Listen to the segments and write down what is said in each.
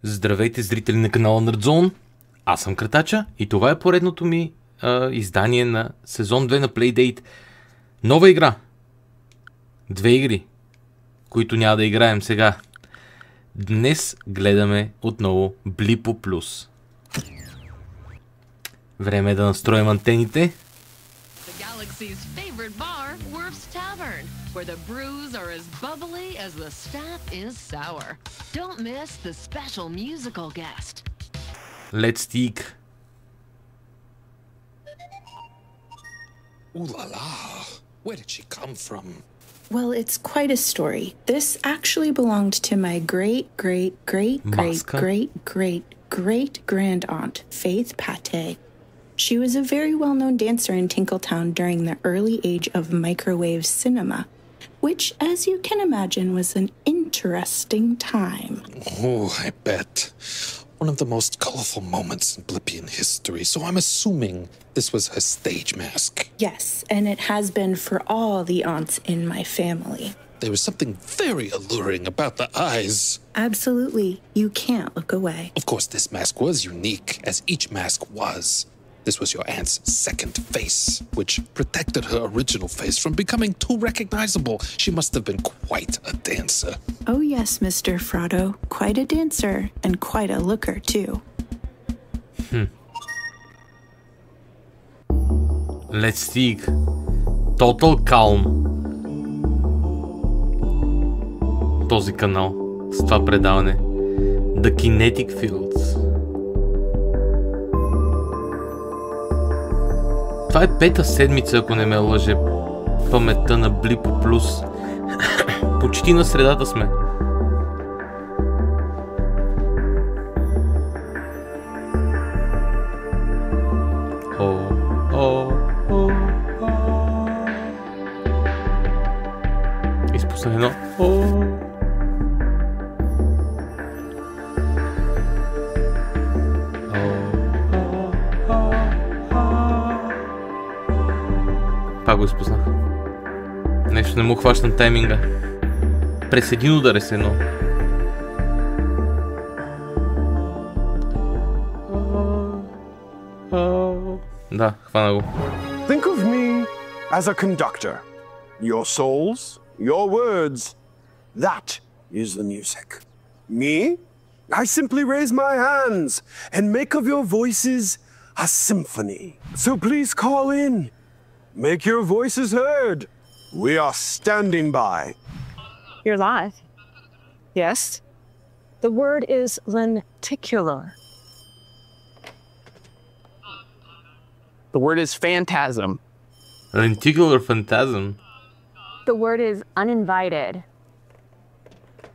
Здравейте, зрители на канала Nerdzone. Аз съм Кратача и това е поредното ми издание на сезон 2 на Playdate. Нова игра. Две игри, които няма да играем сега. Днес гледаме отново Blippo Plus. Време е да настроим антените. Galaxy's favorite bar, Worf's Tavern, where the brews are as bubbly as the staff is sour. Don't miss the special musical guest. Let's Stick. Ooh la la. Where did she come from? Well, it's quite a story. This actually belonged to my great aunt, Faith Pate. She was a very well-known dancer in Tinkletown during the early age of microwave cinema, which, as you can imagine, was an interesting time. Oh, I bet. One of the most colorful moments in Blippian history, so I'm assuming this was her stage mask. Yes, and it has been for all the aunts in my family. There was something very alluring about the eyes. Absolutely. You can't look away. Of course, this mask was unique, as each mask was. This was your aunt's second face, which protected her original face from becoming too recognizable. She must have been quite a dancer. Oh yes, Mr. Frodo. Quite a dancer, and quite a looker, too. Let's Stick. Total Calm. Този канал с това предаване. The Kinetic Fields. Това е пета седмица, ако не ме лъже паметта на Blippo Plus. Почти на средата сме. Изпусна едно. Пак го изпуснах. Нещо не му хващам тайминга. През един удар е с едно. Да, хвана го. Think of me as a conductor. Your souls, your words. That is the music. Me? I simply raise my hands and make of your voices a symphony. So please call in. Make your voices heard. We are standing by. You're live. Yes. The word is lenticular. The word is phantasm. Lenticular Phantasm. The word is uninvited.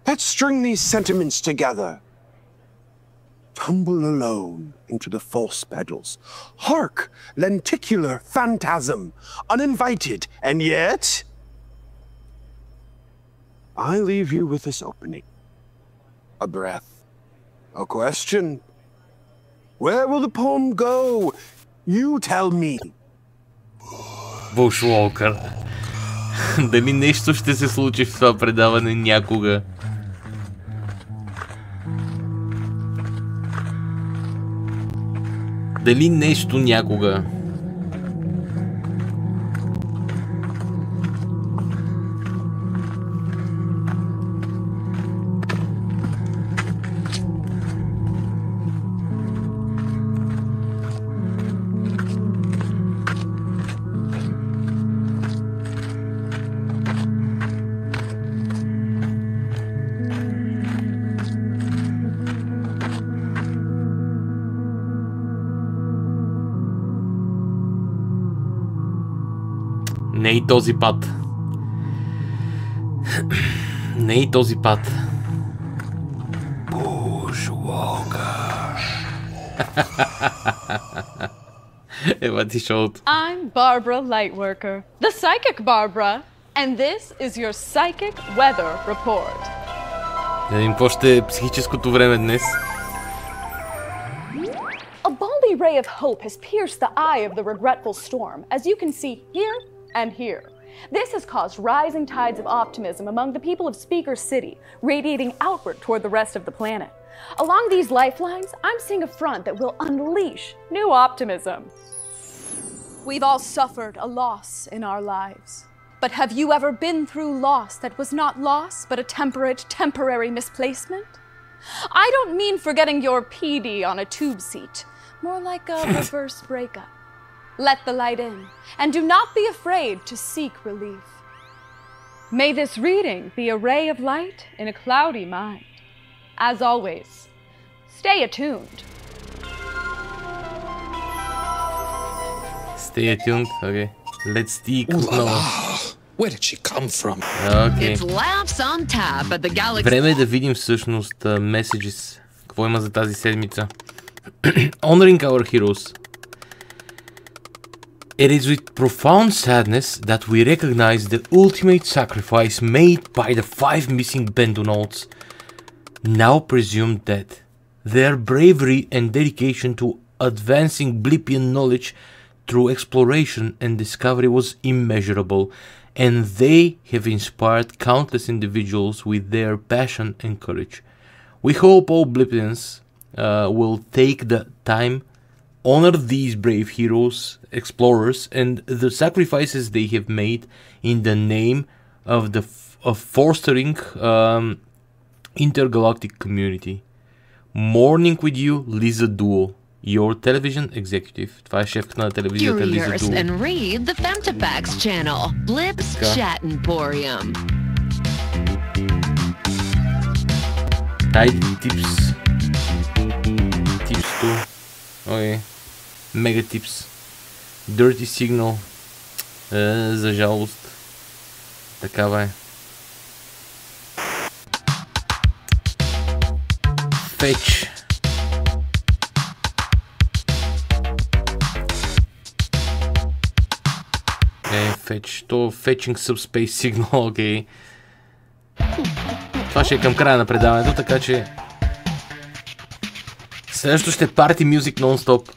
Let's string these sentiments together. Tumble alone into the false pedals. Hark, lenticular phantasm, uninvited, and yet I leave you with this opening. A breath, a question. Where will the poem go? You tell me. Bushwalker. Дали нещо ще се случи в това предаване някога? Дали нещо някога? Не и този път. Не и този път. Ева ти шоуто. I'm Barbara Lightworker, the psychic Barbara, and this is your psychic weather report. Да видим какво ще е психическото време днес. A balmy ray of hope has pierced the eye of the regretful storm, as you can see here and here. This has caused rising tides of optimism among the people of Speaker City, radiating outward toward the rest of the planet. Along these lifelines, I'm seeing a front that will unleash new optimism. We've all suffered a loss in our lives. But have you ever been through loss that was not loss, but a temporary misplacement? I don't mean forgetting your PD on a tube seat, more like a reverse breakup. Let the light in, and do not be afraid to seek relief. May this reading be a ray of light in a cloudy mind. As always, stay attuned. Stay attuned, okay. Let's dig отново. Where did she come from? Okay. It's laughs on tap at the Galaxy. Време е да видим всъщност messages. Какво има за тази седмица? Honoring our heroes. It is with profound sadness that we recognize the ultimate sacrifice made by the 5 missing Bendonauts, now presumed dead. Their bravery and dedication to advancing Blippian knowledge through exploration and discovery was immeasurable, and they have inspired countless individuals with their passion and courage. We hope all Blippians will take the time, honor these brave heroes, explorers, and the sacrifices they have made in the name of fostering intergalactic community. Mourning with you, Lisa Duo, your television executive. Това е шефката на телевизията Лиза Curious Duo. and read the Femtafax channel, Blip's Chat Emporium. Tidy tips. Tips 2. Okay. Mega tips. Dirty Signal. За жалост. Такава е. Fetch. Fetch. То Fetching Subspace Signal, окей. Това ще е към края на предаването, така че следващото ще е Party Music Non-Stop.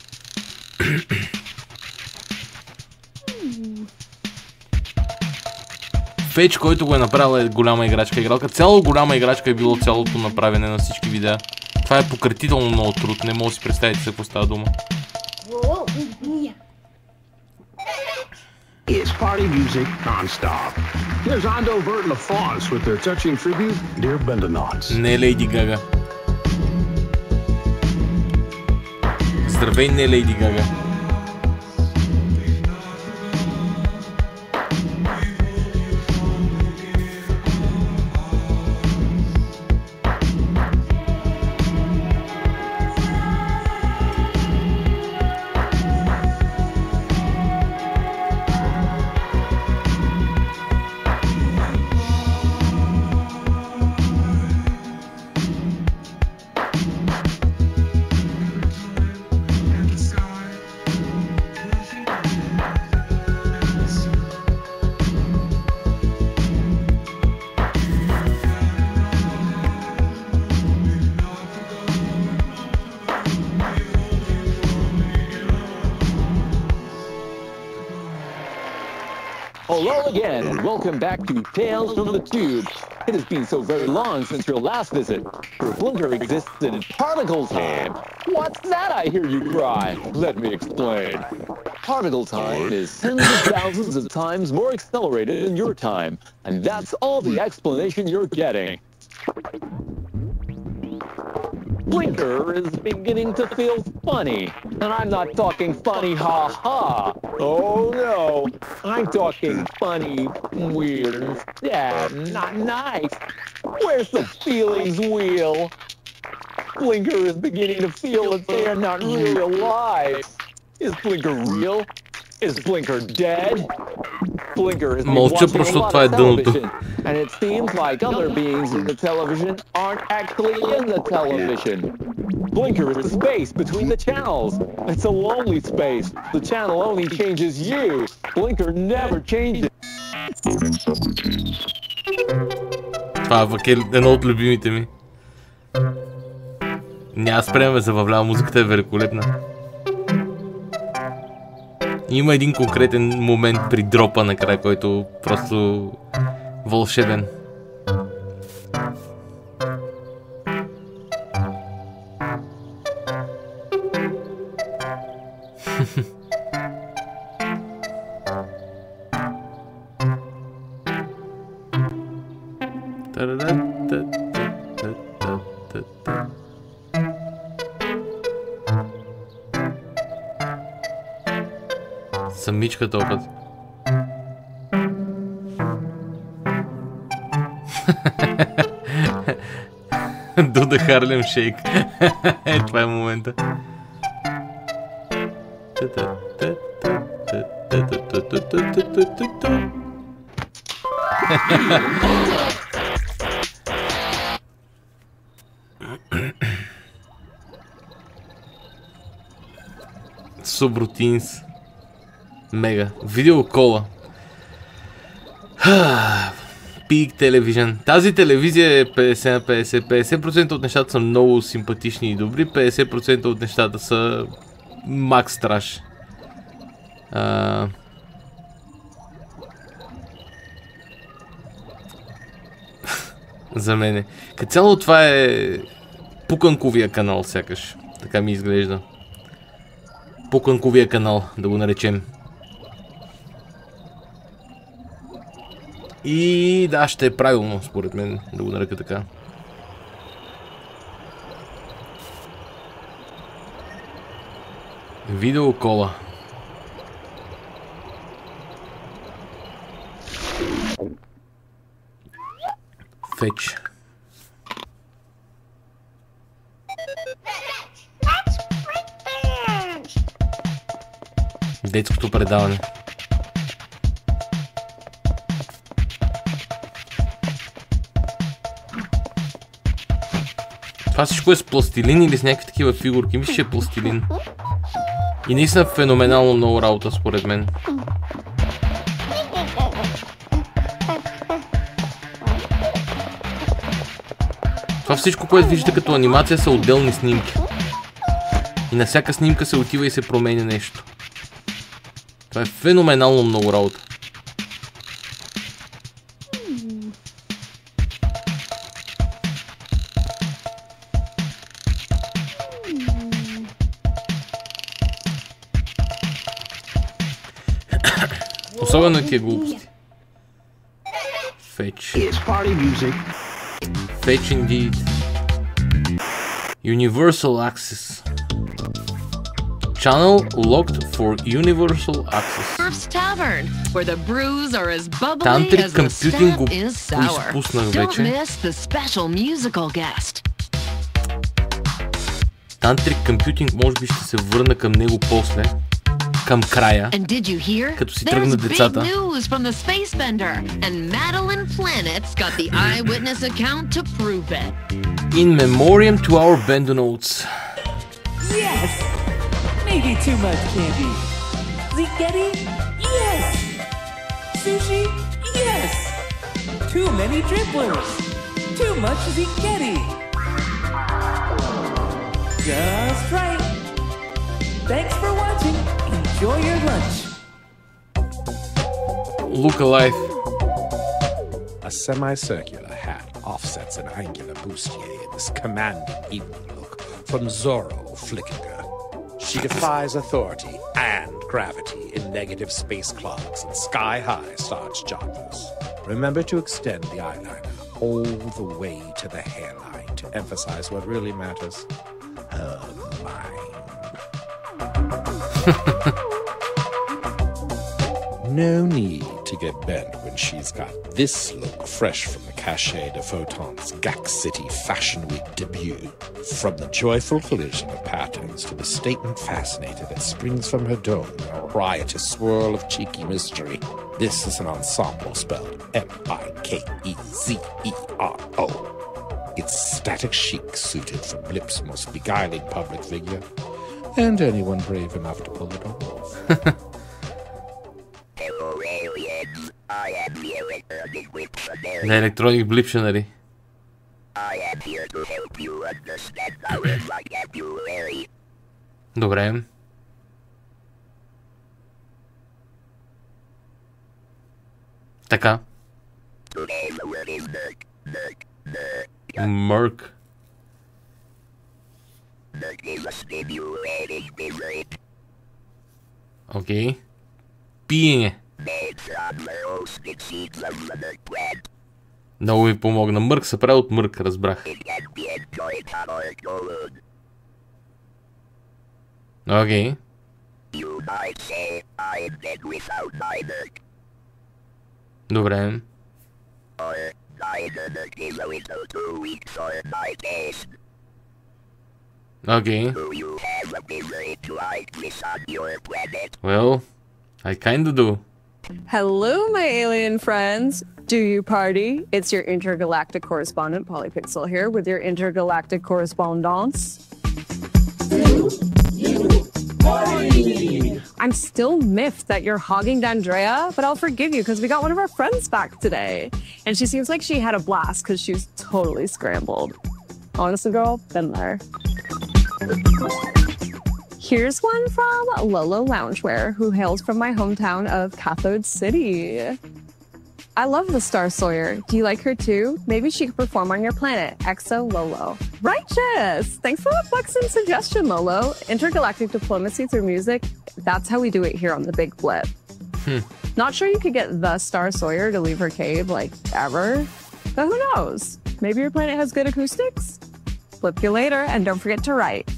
Фетч, който го е направил, е голяма играчка. Игралка. Цяло голяма играчка е било цялото направене на всички видеа. Това е пократително много труд. Не мога да си представите се какво става дума. It's party music non-stop. Here's Ando Bert LaFonce with their touching tribute, Dear Bendonauts. Не е Лейди Гага. Здравей, не е Лейди Гага. Hello again, and welcome back to Tales from the Tube. It has been so very long since your last visit. Your blinker existed in particle time. What's that, I hear you cry? Let me explain. Particle time is tens of thousands of times more accelerated than your time, and that's all the explanation you're getting. Blinker is beginning to feel funny, and I'm not talking funny ha-ha. Oh no, I'm talking funny, weird, and sad, not nice. Where's the feelings wheel? Blinker is beginning to feel that they are not really alive. Is Blinker real? Is Blinker dead? Blinker has been watching a lot of television, and it seems like other beings in the television aren't actually in the television. Blinker is the space between the channels. It's a lonely space. The channel only changes you. Blinker never changes. Това е едно от любимите ми. Няма спрем ме забавлява, музиката е великолепна. Има един конкретен момент при дропа накрая, който просто вълшебен. Самичка този път. Do the Harlem Shake. Това е момента. Subroutines. Мега. Видеокола. Peak Television. Тази телевизия е 50 на 50. 50% от нещата са много симпатични и добри, 50% от нещата са макс траш. За мене. Като цяло това е пуканковия канал, сякаш. Така ми изглежда. Пуканковия канал, да го наречем. И да, ще е правилно, според мен, да го нарека така. Видеокола. Феч. Детското предаване. Това всичко е с пластилин или с някакви такива фигурки? Мисля, че е пластилин. И наистина феноменално много работа, според мен. Това всичко, което виждате като анимация, са отделни снимки. И на всяка снимка се отива и се променя нещо. Това е феноменално много работа. Особено тия глупости. Fetch. Fetch indeed. Universal access. Channel locked for universal access. Murph's Tavern, where the brews are as bubbly Tantric as the Computing staff is sour. Don't miss the special musical guest. Tantric Computing може би ще се върна към него после. Към края, като си тръгнат децата. In memoriam to our Bendonotes. Yes! Maybe too much candy. Ziggetti? Yes! Sushi? Yes! Too many dribblers. Too much Ziggetti. Just right. Thanks for watching. Enjoy your lunch. Look alive. A semicircular hat offsets an angular bustier in this commanding evening look from Zorro Flickinger. She defies authority and gravity in negative space clogs and sky-high starch joggers. Remember to extend the eyeliner all the way to the hairline to emphasize what really matters. Her mind. No need to get bent when she's got this look fresh from the Cachet de Photon's GAC City Fashion Week debut. From the joyful collision of patterns to the statement fascinator that springs from her dome in a riotous swirl of cheeky mystery, this is an ensemble spelled M-I-K-E-Z-E-R-O. It's static chic suited for Blip's most beguiling public figure, and anyone brave enough to pull it off. На Electronic Bliptionary. Добре. Така. Мърк. Окей. Пиене. Много ви помогна. Мърк се прави от мърк, разбрах. Окей. Добре. Окей. Well, I kinda do. Hello, my alien friends. Do you party? It's your intergalactic correspondent, Polypixel, here with your intergalactic correspondence. I'm still miffed that you're hogging D'Andrea, but I'll forgive you because we got one of our friends back today. And she seems like she had a blast because she was totally scrambled. Honestly, girl, been there. Here's one from Lolo Loungewear, who hails from my hometown of Cathode City. I love the Star Sawyer. Do you like her too? Maybe she could perform on your planet, Exo Lolo. Righteous! Thanks for that buxom suggestion, Lolo. Intergalactic diplomacy through music, that's how we do it here on the Big Flip. Not sure you could get the Star Sawyer to leave her cave, like, ever. But who knows? Maybe your planet has good acoustics? Flip you later, and don't forget to write.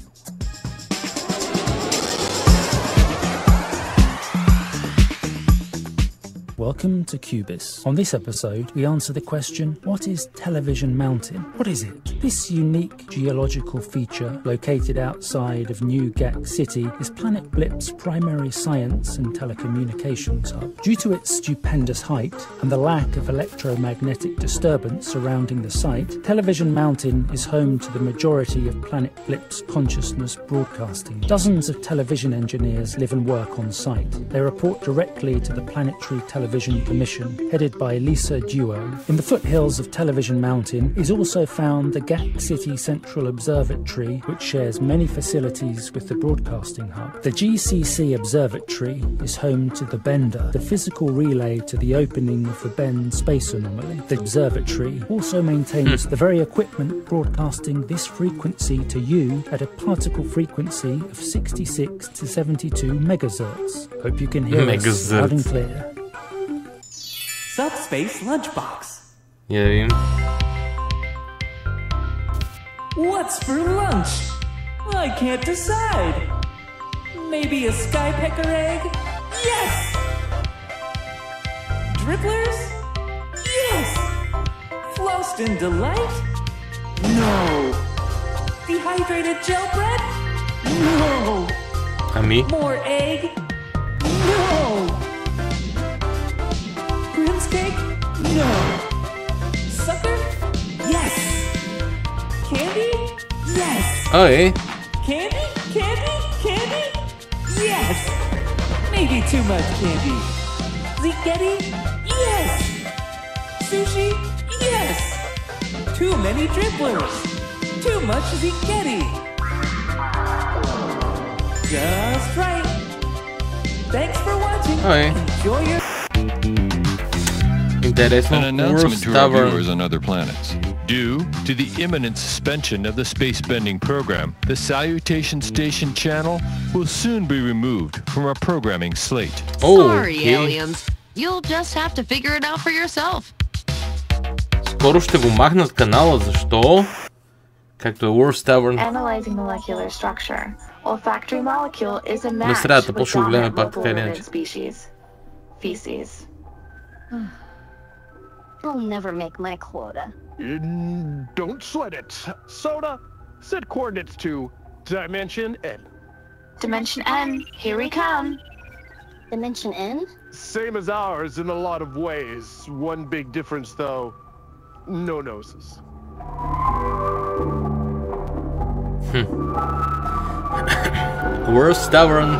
Welcome to Cubis. On this episode, we answer the question, what is Television Mountain? What is it? This unique geological feature located outside of New Gak City is Planet Blip's primary science and telecommunications hub. Due to its stupendous height and the lack of electromagnetic disturbance surrounding the site, Television Mountain is home to the majority of Planet Blip's consciousness broadcasting. Dozens of television engineers live and work on site. They report directly to the Planetary Television Commission, headed by Lisa Duo. In the foothills of Television Mountain is also found the Gak City Central Observatory, which shares many facilities with the broadcasting hub. The GCC Observatory is home to the Bender, the physical relay to the opening of the Bend space anomaly. The observatory also maintains the very equipment broadcasting this frequency to you at a particle frequency of 66 to 72 megahertz. Hope you can hear us loud and clear. Subspace Lunchbox. Я видим. What's for lunch? I can't decide. Maybe a skypecker egg? Yes! Dribblers? Yes! Floston Delight? No! Dehydrated gel bread? No! Ами? More egg? No! Grim's cake? No! Sucker? Yes! Candy? Yes! Ой. Candy? Candy? Candy? Yes! Maybe too much candy. Ziggetti? Yes! Sushi? Yes! Too many dribblers. Too much Ziggetti. Just right. Thanks for watching. Enjoy your... An announcement to our viewers on other planets. Due to the imminent suspension of the space-bending program, the Salutation Station channel will soon be removed from our programming slate. Sorry, aliens. You'll just have to figure it out for yourself. Скоро ще го махнат канала, защо? Както е Worst Tavern. Analyzing molecular structure. Olfactory molecule is a На match средата, with по-ще го гледаме dominant пак local така или ruminant иначе. species. Feces. I'll never make my quota. Don't sweat it. Soda, set coordinates to Dimension N. Dimension N, here we come. Dimension N? Same as ours in a lot of ways. One big difference, though. No noses. Worst Tavern.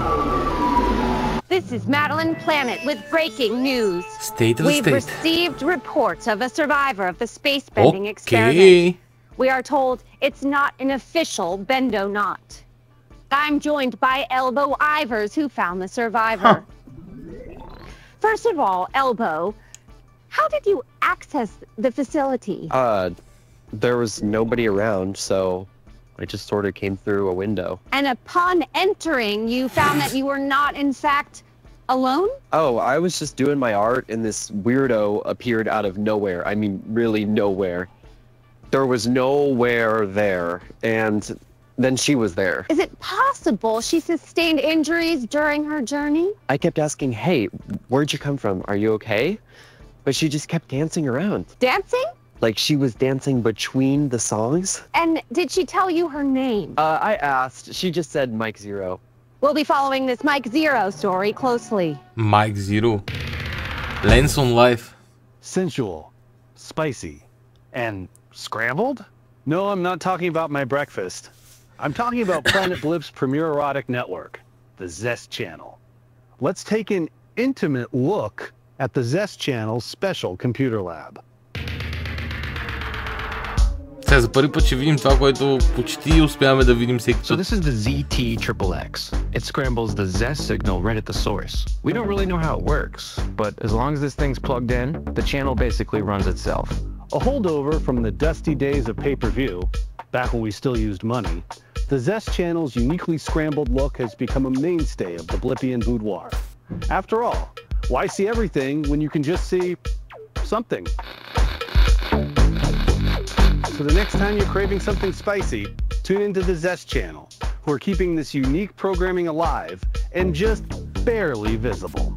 This is Madeline Planet with breaking news. State of the We've state. received reports of a survivor of the space bending experiment. Okay. We are told it's not an official bendonaut. I'm joined by Elbow Ivers, who found the survivor. First of all, Elbow, how did you access the facility? There was nobody around, so I just sort of came through a window. And upon entering, you found that you were not, in fact, alone? Oh, I was just doing my art and this weirdo appeared out of nowhere. I mean, really nowhere. There was nowhere there, and then she was there. Is it possible she sustained injuries during her journey? I kept asking, hey, where'd you come from? Are you okay? But she just kept dancing around. Dancing? Like she was dancing between the songs. And did she tell you her name? I asked. She just said Mike Zero. We'll be following this Mike Zero story closely. Mike Zero. Lens on life. Sensual, spicy, and scrambled? No, I'm not talking about my breakfast. I'm talking about Planet Blip's premier erotic network, the Zest Channel. Let's take an intimate look at the Zest Channel's special computer lab. Сега за първи път ще видим това, което почти успяваме да видим всеки So this is the ZT-XXX. It scrambles the Zest signal right at the source. We don't really know how it works, but as long as this thing's plugged in, the channel basically runs itself. A holdover from the dusty days of pay-per-view, back when we still used money, the Zest Channel's uniquely scrambled look has become a mainstay of the Blippian boudoir. After all, why see everything when you can just see something? So the next time you're craving something spicy, tune into the Zest Channel, who are keeping this unique programming alive and just barely visible.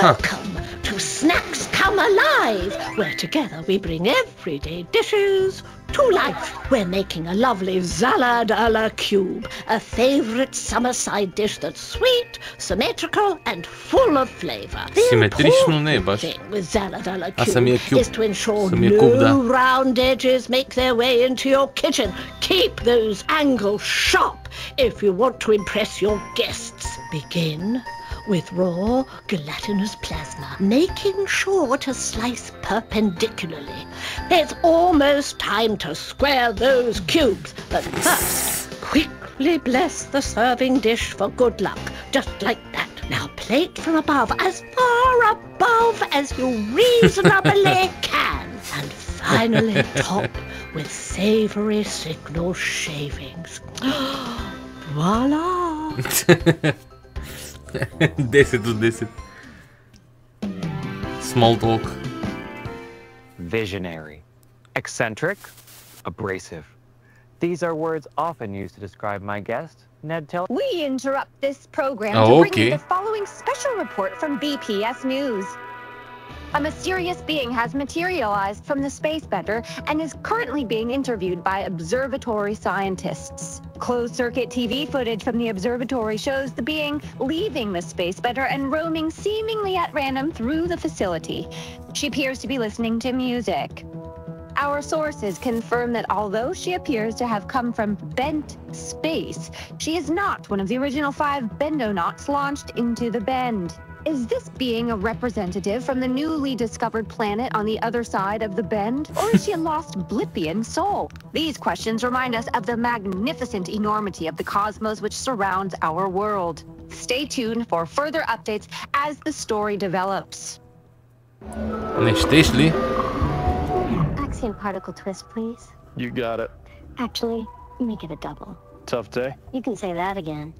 Welcome to Snacks Come Alive, where together we bring everyday dishes to life. We're making a lovely salad a la cube, a favorite summer side dish that's sweet, symmetrical, and full of flavor. The important thing with salad a la cube is to ensure no round edges make their way into your kitchen. Keep those angles sharp if you want to impress your guests. Begin with raw gelatinous plasma, making sure to slice perpendicularly. It's almost time to square those cubes, but first, quickly bless the serving dish for good luck, just like that. Now plate from above, as far above as you reasonably can, and finally top with savory signal shavings. Voila! 10 от 10. Small talk. Visionary. Eccentric. Abrasive. These are words often used to describe my guest, Ned Tell. We interrupt this program to bring you the following special report from BPS News. A mysterious being has materialized from the space bender and is currently being interviewed by observatory scientists. Closed-circuit TV footage from the observatory shows the being leaving the space bender and roaming seemingly at random through the facility. She appears to be listening to music. Our sources confirm that although she appears to have come from bent space, she is not one of the original 5 Bendonauts launched into the bend. Is this being a representative from the newly discovered planet on the other side of the bend? Or is she a lost Blippian soul? These questions remind us of the magnificent enormity of the cosmos which surrounds our world. Stay tuned for further updates as the story develops. Не щеш ли? Axiom particle twist, please. You got it. Actually, make it a double. Tough day? You can say that again.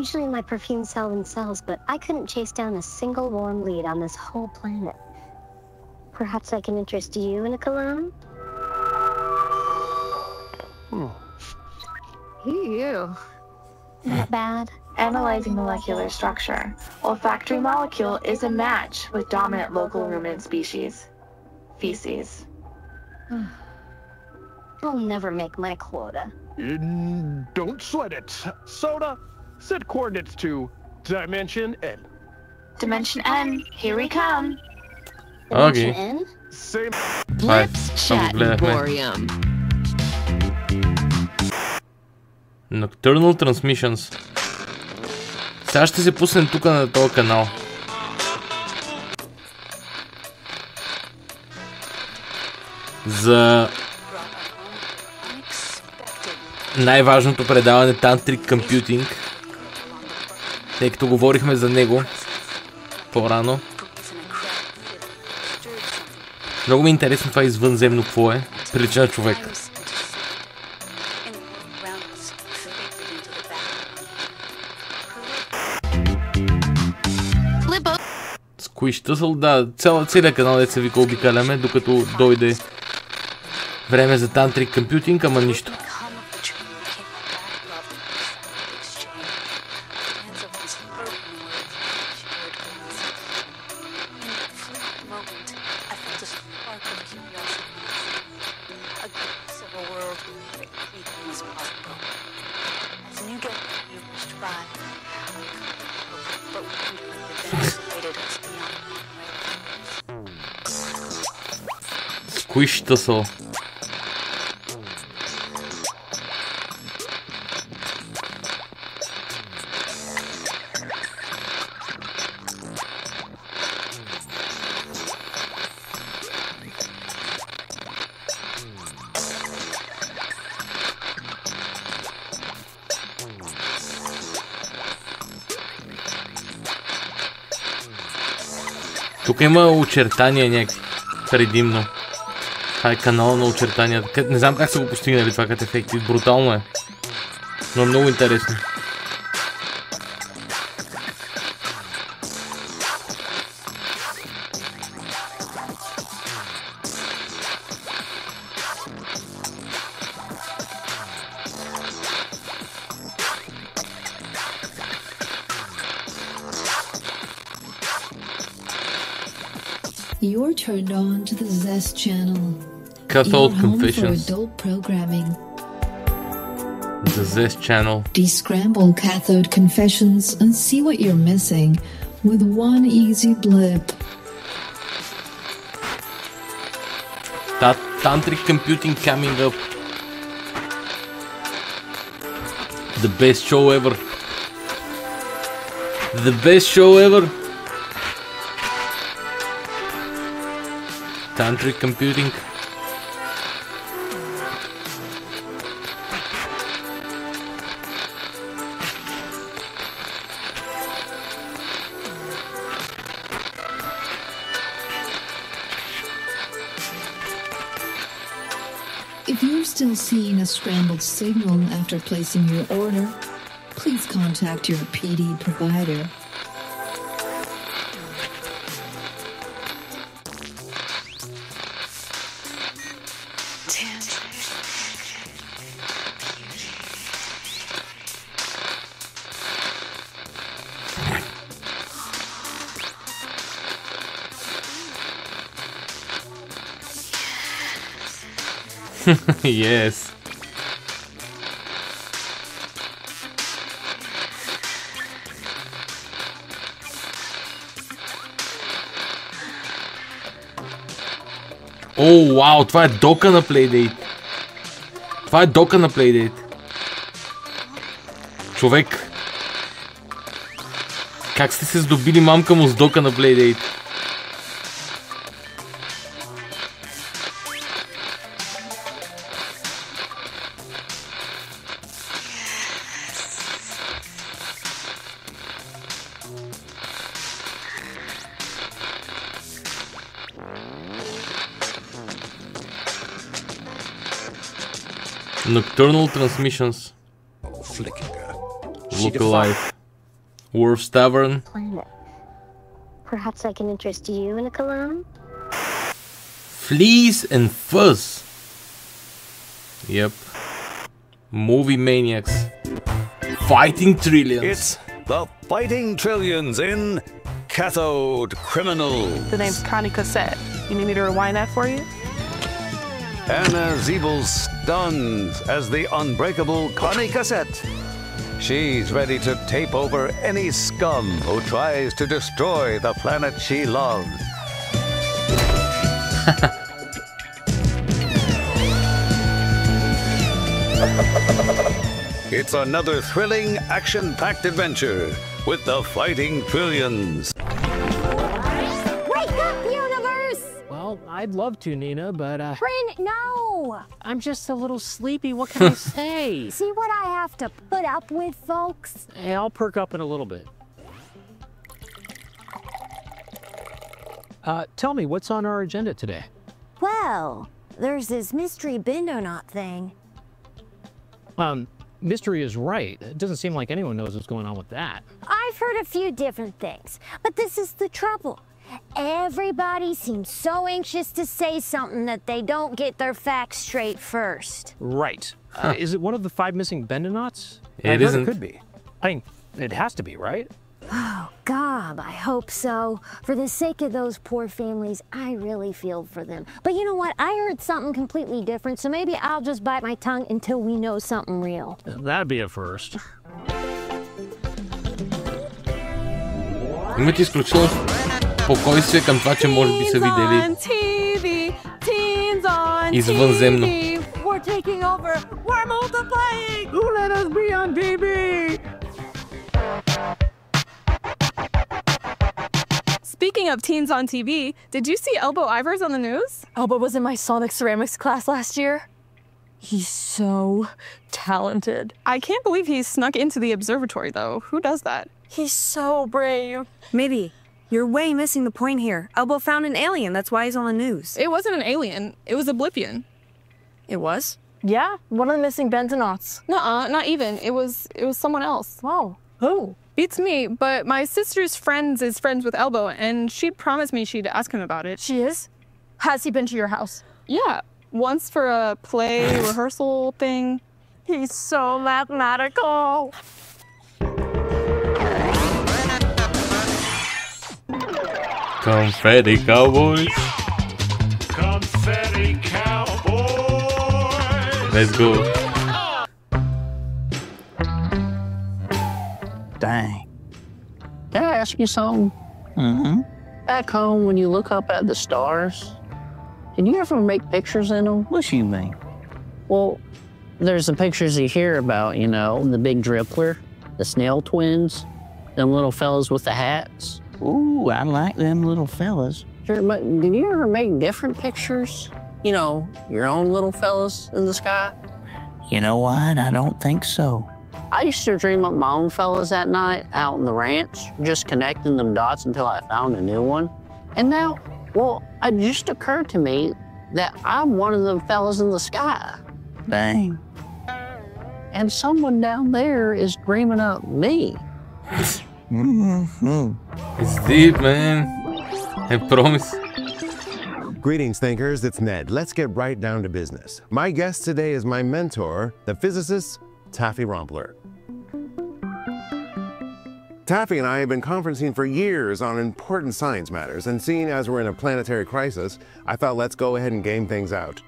Usually my perfumes sell themselves, but I couldn't chase down a single warm lead on this whole planet. Perhaps I can interest you in a cologne? Ew. Not bad. Analyzing molecular structure. Olfactory molecule is a match with dominant local ruminant species. Feces. I'll never make my quota. Don't sweat it. Soda, set coordinates to Dimension N. Dimension N, here we come. Okay. Same. Blips Chat Emporium. Nocturnal Transmissions. Сега ще се пуснем тук на този канал. За най-важното предаване Tantric Computing, тъй като говорихме за него по-рано. Много ми е интересно това извънземно какво е. Прилича на човек. Squish Tussle, да, целият канал деца ви обикаляме, докато дойде време за Tantric Computing, ама нищо. Squish Tussle. Тук има очертания някакви предимно. Това е канал на очертания. Не знам как са го постигнали това като ефекти. Брутално е. Но е много интересно. You're turned on to the Zest channel. Cathode Your home Confessions. for adult programming. The Zest channel. Descramble Cathode Confessions and see what you're missing with one easy blip. That Tantric Computing coming up. The best show ever. The best show ever. Tantric Computing. If you're still seeing a scrambled signal after placing your order, please contact your PD provider. Yes. О, вау, това е дока на Playdate. Това е дока на Playdate. Човек. Как сте се здобили мамка му с дока на Playdate? Nocturnal Transmissions. Look Alive. Worf's Tavern. Planet. Perhaps I can interest you in a cologne? Fleas and Fuzz. Yep. Movie Maniacs. Fighting Trillions. It's the Fighting Trillions in Cathode Criminal. The name's Connie Cassette. You need me to rewind that for you? Anna Zeebel stuns as the unbreakable Connie Cassette. She's ready to tape over any scum who tries to destroy the planet she loves. It's another thrilling, action-packed adventure with the Fighting Trillions. Wake up, universe! Well, I'd love to, Nina, but Bryn, no! I'm just a little sleepy. What can I say? See what I have to put up with, folks? Hey, I'll perk up in a little bit. Tell me, what's on our agenda today? Well, there's this mystery Bendonaut thing. Mystery is right. It doesn't seem like anyone knows what's going on with that. I've heard a few different things, but this is the trouble. Everybody seems so anxious to say something that they don't get their facts straight first. Right. Is it one of the 5 missing Bendonauts? It isn't. It could be. I mean, it has to be, right? Oh, God, I hope so. For the sake of those poor families, I really feel for them. But you know what? I heard something completely different, so maybe I'll just bite my tongue until we know something real. That'd be a first. Имате изключително спокойствие към това, че може би са видели извънземно. We're taking over. We're multiplying. Who let us be on TV? Speaking of teens on TV, did you see Elbow Ivers on the news? Elbow was in my Sonic Ceramics class last year. He's so talented. I can't believe he snuck into the observatory, though. Who does that? He's so brave. Maybe. You're way missing the point here. Elbow found an alien, that's why he's on the news. It wasn't an alien. It was Oblivion. It was? Yeah, one of the missing Bendonauts. Nuh-uh, not even. It was someone else. Wow. Who? Beats me, but my sister's friend is friends with Elbow, and she promised me she'd ask him about it. She is? Has he been to your house? Yeah, once for a play rehearsal thing. He's so mathematical. Confetti Cowboys. Confetti Cowboys. Let's go. Dang. Can I ask you something? Mm-hmm. Back home, when you look up at the stars, did you ever make pictures in them? What you mean? Well, there's the pictures you hear about, you know, the big dribbler, the snail twins, them little fellas with the hats. Ooh, I like them little fellas. Sure, but did you ever make different pictures? You know, your own little fellas in the sky? You know what? I don't think so. I used to dream up my own fellas at night out in the ranch, just connecting them dots until I found a new one. And now, well, it just occurred to me that I'm one of them fellas in the sky. Dang. And someone down there is dreaming up me. It's deep, man. I promise. Greetings, thinkers. It's Ned. Let's get right down to business. My guest today is my mentor, the physicist Taffy Rompler. Taffy and I have been conferencing for years on important science matters, and seeing as we're in a planetary crisis, I thought let's go ahead and game things out.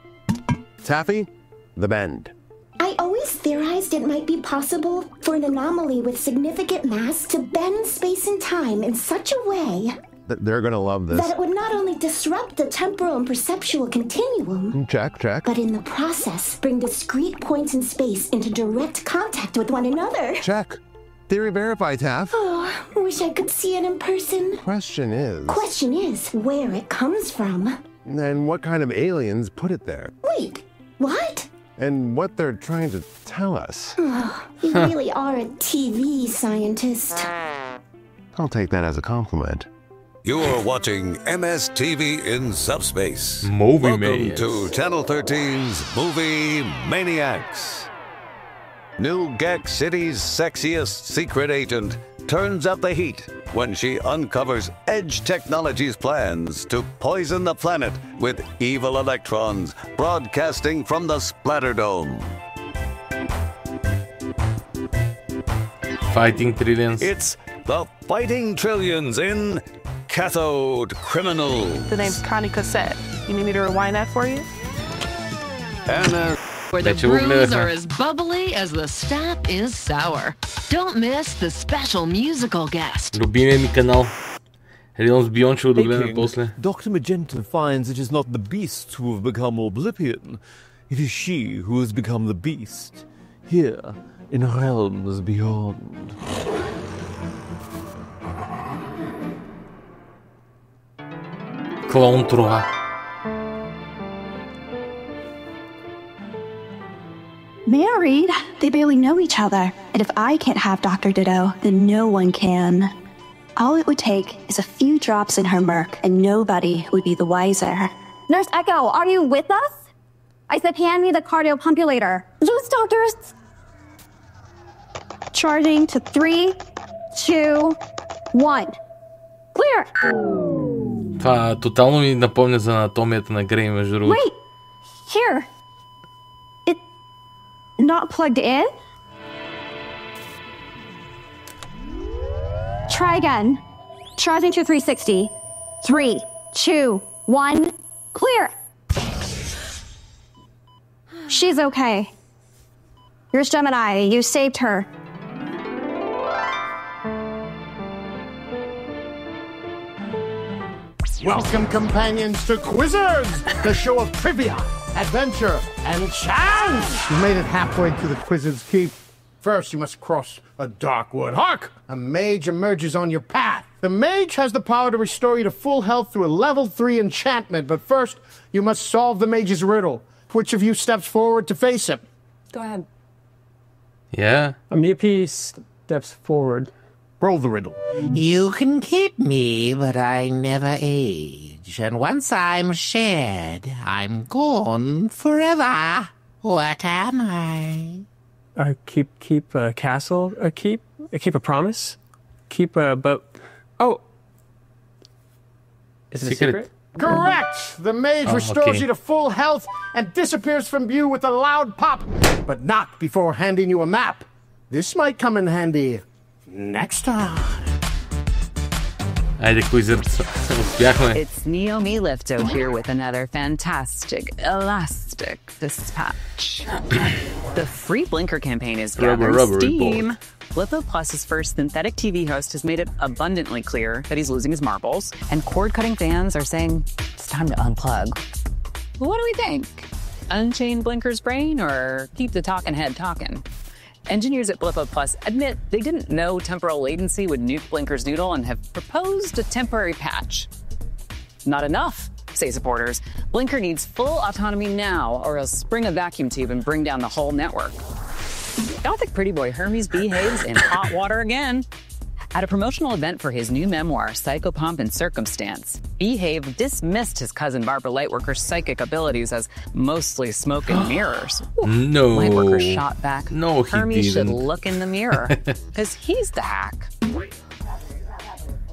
Taffy, the bend. I always theorized it might be possible for an anomaly with significant mass to bend space and time in such a way They're gonna love this. that it would not only disrupt the temporal and perceptual continuum, Check. but in the process bring discrete points in space into direct contact with one another. Check. Theory verified, Taff. Oh, wish I could see it in person. Question is where it comes from. and what kind of aliens put it there? Wait, what? And what they're trying to tell us. Oh, you really are a TV scientist. I'll take that as a compliment. You're watching MSTV in Subspace. Movie Welcome Maniacs. to Channel 13's Movie Maniacs. New Gek City's sexiest secret agent turns up the heat when she uncovers Edge Technology's plans to poison the planet with evil electrons broadcasting from the Splatterdome. Fighting Trillions. It's the Fighting Trillions in Cathode Criminal. The name's Connie Cassette. You need me to rewind that for you? Anna. Where the brews are as bubbly as the staff is sour. Don't miss the special musical guest. Любимия ми канал. Едно с Бион ще го догледаме после. Dr. Magenta finds it is not the beasts who have become Oblivion. It is she who has become the beast. Here, in realms beyond. Клон Троа. Married? They barely know each other. And if I can't have Dr. Ditto, then no one can. All it would take is a few drops in her murk, and nobody would be the wiser. Nurse Echo, are you with us? I said hand me the cardiopumpulator. Zeus doctors! Charging to 3, 2, 1. Clear! Това тотално ми напомня за анатомията на Грей, между другото. Wait! Here! It... not plugged in? Try again. Charging to 360. 3, 2, 1, clear! She's okay. Here's Gemini. You saved her. Welcome, companions, to Quizzards, the show of trivia, adventure, and chance. You made it halfway to the Quizzards Keep. First, you must cross a dark wood. Hark! A mage emerges on your path. The mage has the power to restore you to full health through a level 3 enchantment, but first, you must solve the mage's riddle. Which of you steps forward to face him? Go ahead. Yeah. Miapi steps forward. Roll the riddle. You can keep me, but I never age. And once I'm shed, I'm gone forever. What am I? Keep a castle. Keep a promise. Keep a boat. Oh. Is it a secret? Correct! The mage restores you to full health and disappears from view with a loud pop, but not before handing you a map. This might come in handy next time. Айде, Quizzards. Успяхме. It's Naomi Lifto here with another fantastic, elastic dispatch. The free Blinker campaign is gathering steam. Blippo Plus's first synthetic TV host has made it abundantly clear that he's losing his marbles, and cord-cutting fans are saying it's time to unplug. What do we think? Unchain Blinker's brain or keep the talking head talking? Engineers at Blippo Plus admit they didn't know temporal latency would nuke Blinker's noodle and have proposed a temporary patch. Not enough, say supporters. Blinker needs full autonomy now, or he'll spring a vacuum tube and bring down the whole network. Gothic pretty boy Hermes behaves in hot water again. At a promotional event for his new memoir, Psychopomp and Circumstance, Behave dismissed his cousin Barbara Lightworker's psychic abilities as mostly smoke and mirrors. No. Lightworker shot back. No, he Hermes didn't. should look in the mirror, because he's the hack.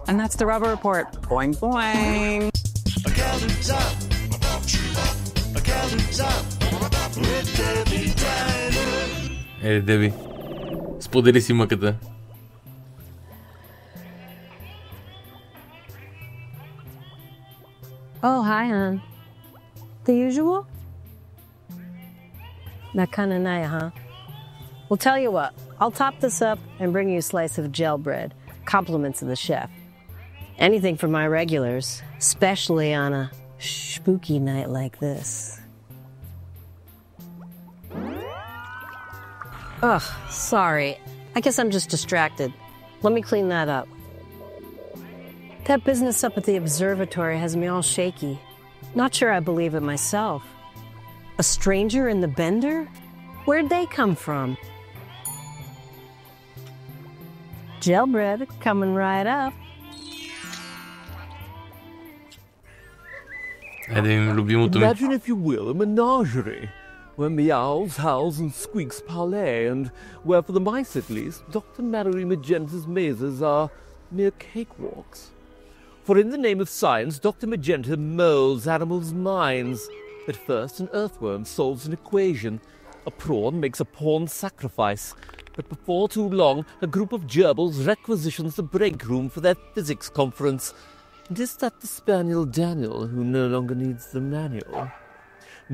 And that's the Rubber Report. Boing, boing. Деби, сподели си мъката. Oh, hi, hon. The usual? That kind of night, huh? Well, tell you what, I'll top this up and bring you a slice of gel bread. Compliments of the chef. Anything for my regulars, especially on a spooky night like this. Ugh, sorry. I guess I'm just distracted. Let me clean that up. That business up at the observatory has me all shaky. Not sure I believe it myself. A stranger in the Bender? Where'd they come from? Gel bread coming right up. Imagine, if you will, a menagerie, where meows, howls, and squeaks parlay, and where, for the mice at least, Dr. Mallory Magenta's mazes are mere cakewalks. For in the name of science, Dr. Magenta molds animals' minds. At first, an earthworm solves an equation. A prawn makes a pawn sacrifice. But before too long, a group of gerbils requisitions the break room for their physics conference. And is that the spaniel Daniel who no longer needs the manual?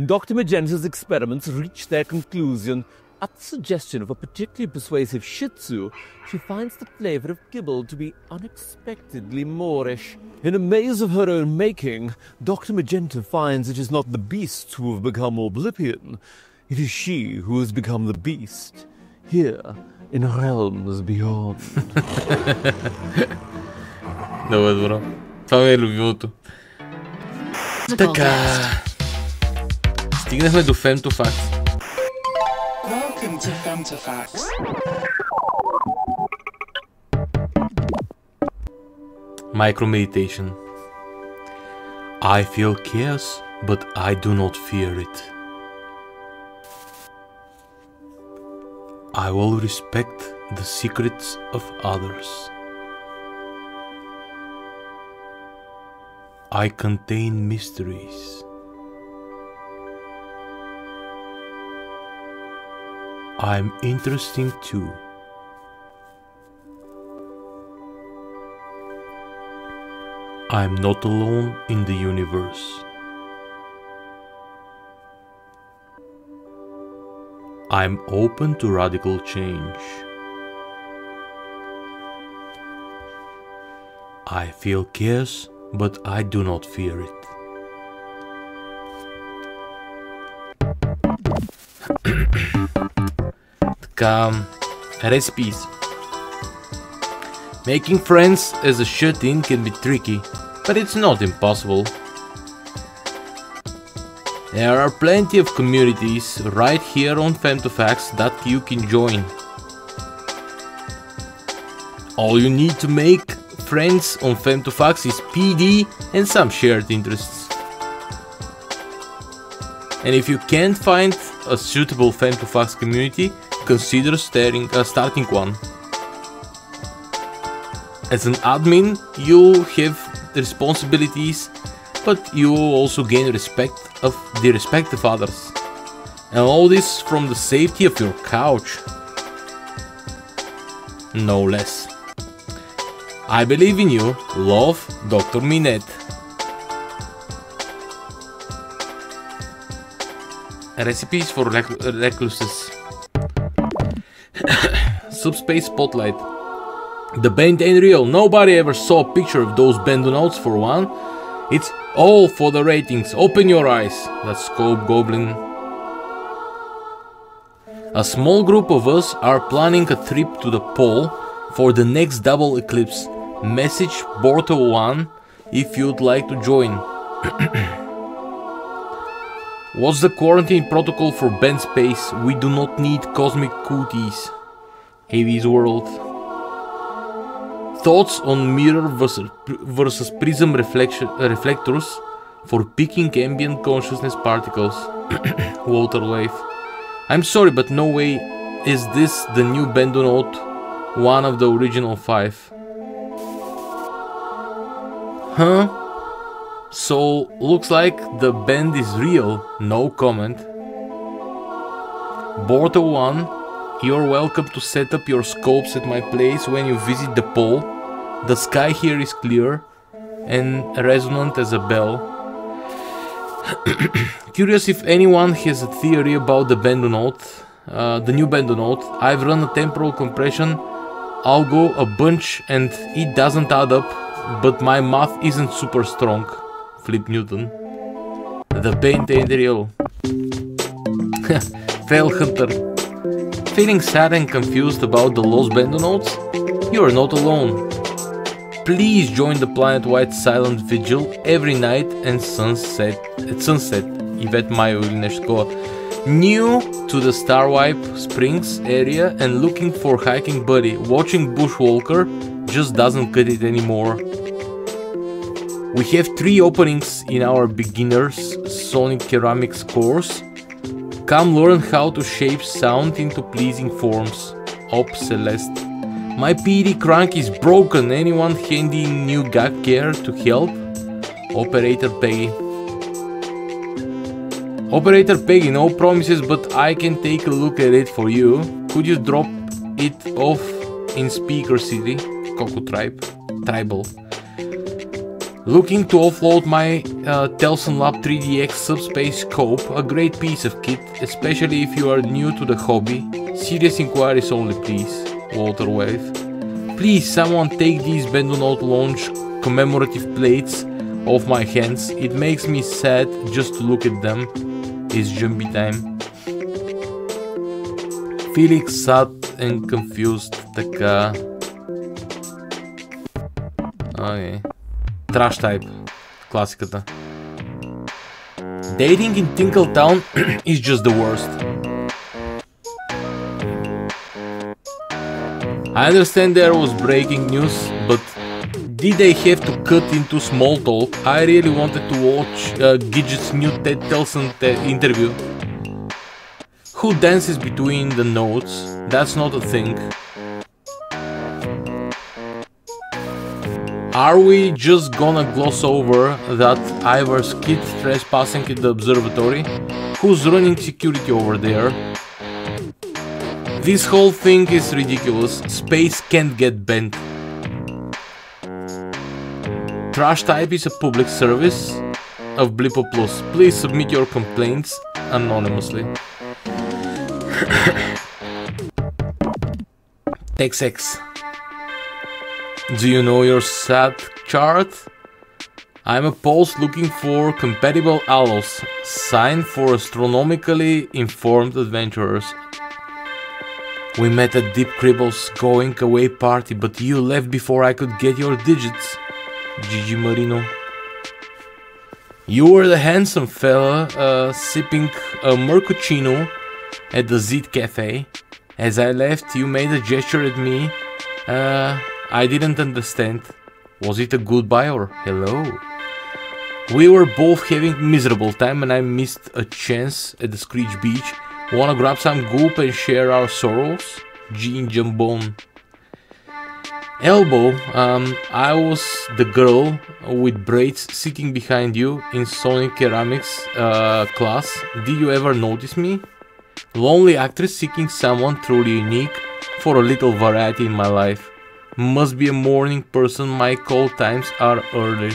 Dr. Magenta's experiments reach their conclusion. At the suggestion of a particularly persuasive Shih Tzu, she finds the flavor of kibble to be unexpectedly Moorish. In a maze of her own making, Dr. Magenta finds it is not the beasts who have become oblivion. It is she who has become the beast, here in realms beyond. Много добро. Това ми е любимото. Така. Стигнахме до Femtofacts. Welcome to Femtofacts. Micro meditation. I feel chaos, but I do not fear it. I will respect the secrets of others. I contain mysteries. I'm interesting too. I'm not alone in the universe. I'm open to radical change. I feel chaos, but I do not fear it. Така, recipes. Making friends as a shut-in can be tricky, but it's not impossible. There are plenty of communities right here on FemtoFacts that you can join. All you need to make friends on FemtoFacts is PD and some shared interests. And if you can't find a suitable FemtoFacts community, consider starting one. As an admin, you'll have responsibilities, but you will also gain the respect of others. And all this from the safety of your couch. No less. I believe in you. Love, Dr. Minette. Recipes for recluses. Subspace Spotlight. The band ain't real. Nobody ever saw a picture of those Bendonauts for one. It's all for the ratings. Open your eyes. That's Scope Goblin. A small group of us are planning a trip to the pole for the next double eclipse. Message Borto1 if you'd like to join. What's the quarantine protocol for Ben Space? We do not need cosmic cooties. Heavy's World. Thoughts on mirror versus prism reflectors for picking ambient consciousness particles. Waterwave. I'm sorry, but no way is this the new Bendonaut, one of the original 5. Huh? So, looks like the band is real. No comment. Borto1, you're welcome to set up your scopes at my place when you visit the pole. The sky here is clear and resonant as a bell. Curious if anyone has a theory about the Bendonaut, the new Bendonaut. I've run a temporal compression, algo a bunch, and it doesn't add up, but my math isn't super strong. Flip Newton. The paint ain't real. Fail Hunter. Feeling sad and confused about the lost Bendonauts? You are not alone. Please join the planet-wide silent vigil every night and at sunset. Yvette Mayo Ilneshko. New to the Starwipe Springs area and looking for hiking buddy. Watching Bushwalker just doesn't cut it anymore. We have 3 openings in our beginners Sonic Ceramics course. Come learn how to shape sound into pleasing forms. Op Celeste. My PD crank is broken. Anyone handy new gag gear to help? Operator Peggy. Operator Peggy, no promises, but I can take a look at it for you. Could you drop it off in Speaker City? Coco Tribal. Looking to offload my Telson Lab 3DX Subspace Scope, a great piece of kit, especially if you are new to the hobby. Serious inquiries only, please. Walter Wave. Please, someone take these Bendonaut launch commemorative plates off my hands. It makes me sad just to look at them. It's Jumpy time. Felix sad and confused. Така. Okay. Trash type. Класиката. Dating in Tinkletown is just the worst. I understand there was breaking news, but did they have to cut into small talk? I really wanted to watch Gidget's new Ted Telson interview. Who dances between the notes? That's not a thing. Are we just gonna gloss over that Ivar's kid trespassing in the observatory? Who's running security over there? This whole thing is ridiculous. Space can't get bent. Trash type is a public service of Blippo Plus. Please submit your complaints anonymously. XX. Do you know your SAT chart? I'm a post looking for compatible allos. Sign for astronomically informed adventurers. We met at Deep Cribble's going away party, but you left before I could get your digits. Gigi Marino. You were the handsome fella sipping a Mercuccino at the Zit Cafe. As I left, you made a gesture at me. I didn't understand. Was it a goodbye or hello? We were both having miserable time and I missed a chance at the Screech Beach. Wanna grab some goop and share our sorrows? Jean Jambon. Elbow, I was the girl with braids sitting behind you in Sonic Ceramics class. Did you ever notice me? Lonely actress seeking someone truly unique for a little variety in my life. Must be a morning person, my call times are early.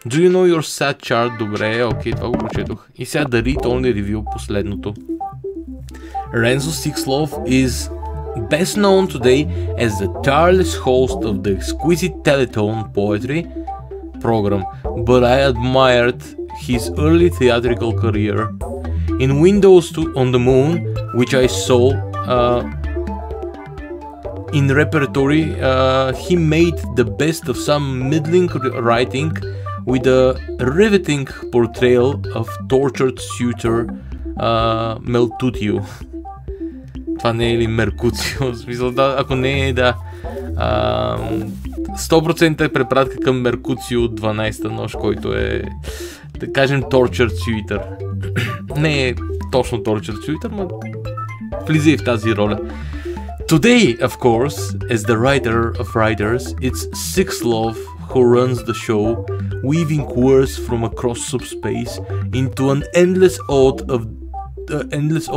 Do you know your SAT chart? Добре, окей, това го прочетох. И сега да read only review последното. Renzo Sixlove is best known today as the tireless host of the exquisite Telethon poetry program, but I admired his early theatrical career. In Windows on the Moon, which I saw in repertory, he made the best of some middling writing with a riveting portrayal of tortured suitor Meltutio. Това не е ли Меркуцио? В смисъл, да, ако не е, да. 100% е препратка към Меркуцио от 12-та нощ, който е, да кажем, Tortured Suitor. Не е точно Tortured Suitor, но влиза и в тази роля. Today, of course, as the writer of writers, it's Sixlove who runs the show, weaving words from across subspace into an endless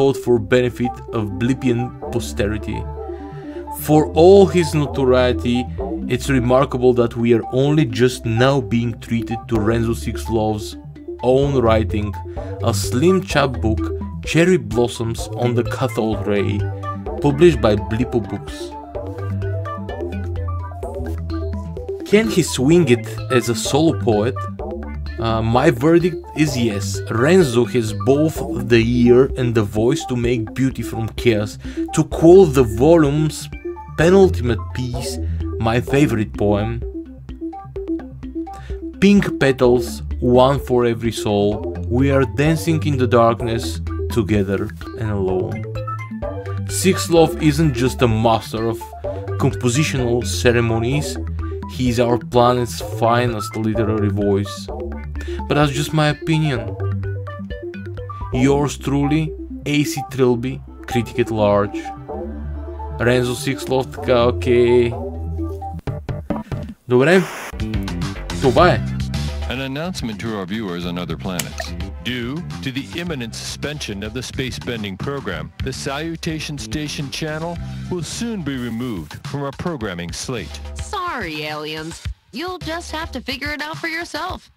ode for benefit of Blippian posterity. For all his notoriety, it's remarkable that we are only just now being treated to Renzo Sixlove's own writing, a slim chapbook, Cherry Blossoms on the Cathode Ray, published by Blippo Books. Can he swing it as a solo poet? My verdict is yes. Renzo has both the ear and the voice to make beauty from chaos. To quote the volume's penultimate piece, my favorite poem. Pink petals, one for every soul. We are dancing in the darkness, together and alone. Sixlove isn't just a master of compositional ceremonies, he's our planet's finest literary voice. But that's just my opinion. Yours truly, AC Trilby, critic at large. Renzo Sixlove, така, окей. Добре, това е. An announcement to our viewers on other planets. Due to the imminent suspension of the space-bending program, the Salutation Station channel will soon be removed from our programming slate. Sorry, aliens. You'll just have to figure it out for yourself.